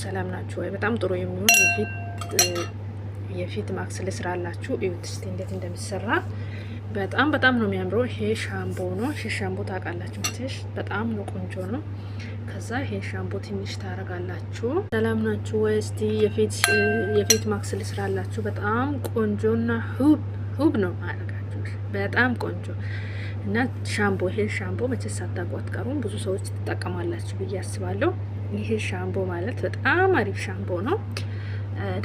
ሰላም ናችሁ ወይ? በጣም ጥሩ የሚሆን የፊት ማክስ ልስራላችሁ። እዩት እስቲ እንዴት እንደሚሰራ። በጣም ነው የሚያምረው። ይሄ ሻምፖ ነው። ይሄ ሻምፖ ታውቃላችሁ ትሽ በጣም ነው ቆንጆ ነው። ከዛ ይሄ ሻምፖ ትንሽ ታረጋላችሁ። ሰላም ናችሁ ወይ? እስቲ የፊት ማክስ ልስራላችሁ። በጣም ቆንጆና ሁብ ነው ማረጋችሁ። በጣም ቆንጆ እና ሻምፖ ይሄ ሻምፖ መቼስ ሳታውቁ አትቀሩም። ብዙ ሰዎች ትጠቀማላችሁ ብዬ አስባለሁ። ይሄ ሻምፖ ማለት በጣም አሪፍ ሻምፖ ነው።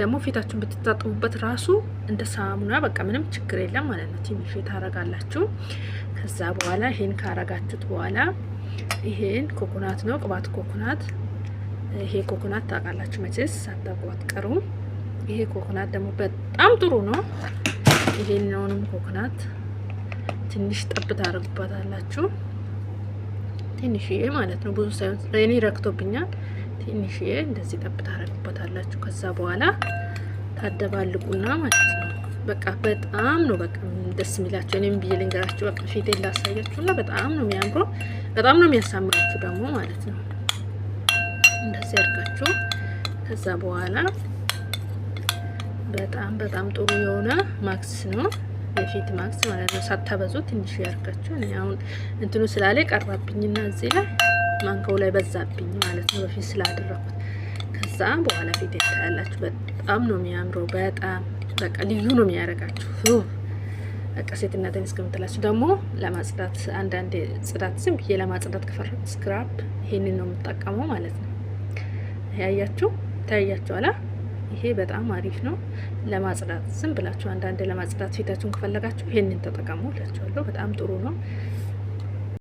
ደግሞ ፊታችሁን ብትታጠቡበት ራሱ እንደ ሳሙና በቃ ምንም ችግር የለም ማለት ነው። ትንሽ ታረጋላችሁ። ከዛ በኋላ ይሄን ካረጋችሁት በኋላ ይሄን ኮኮናት ነው፣ ቅባት ኮኮናት። ይሄ ኮኮናት ታውቃላችሁ መቼስ ሳታውቁ አትቀሩም። ይሄ ኮኮናት ደግሞ በጣም ጥሩ ነው። ይሄንንም ኮኮናት ትንሽ ጠብ ታረጉበታላችሁ። ትንሽዬ ማለት ነው፣ ብዙ ሳይሆን ለኔ ረክቶብኛል። ትንሽዬ እንደዚህ ጠብ ታረጉበታላችሁ። ከዛ በኋላ ታደባልቁና ማለት ነው። በቃ በጣም ነው በቃ ደስ የሚላችሁ። እኔም ብዬ ልንገራችሁ፣ በቃ ፊቴን ላሳያችሁና በጣም ነው የሚያምረው፣ በጣም ነው የሚያሳምራችሁ ደግሞ ማለት ነው። እንደዚህ አድርጋችሁ ከዛ በኋላ በጣም ጥሩ የሆነ ማክስ ነው፣ የፊት ማክስ ማለት ነው። ሳታበዙ ትንሽ ያርጋችሁ። እኔ አሁን እንትኑ ስላለ ቀርባብኝና እዚህ ላይ ማንከው ላይ በዛብኝ ማለት ነው በፊት ስላደረኩት። ከዛ በኋላ ፊት ታያላችሁ። በጣም ነው የሚያምረው። በጣም በቃ ልዩ ነው የሚያረጋችሁ። በቃ ሴትነትን እስከምትላችሁ ደግሞ ለማጽዳት አንዳንድ ጽዳት ዝም ብዬ ለማጽዳት ከፈረኩ ስክራፕ ይሄንን ነው የምጠቀመው ማለት ነው። ያያችሁ ታያችኋላ። ይሄ በጣም አሪፍ ነው ለማጽዳት። ዝም ብላችሁ አንዳንድ ለማጽዳት ፊታችሁን ከፈለጋችሁ ይሄንን ተጠቀሙ እላችኋለሁ። በጣም ጥሩ ነው።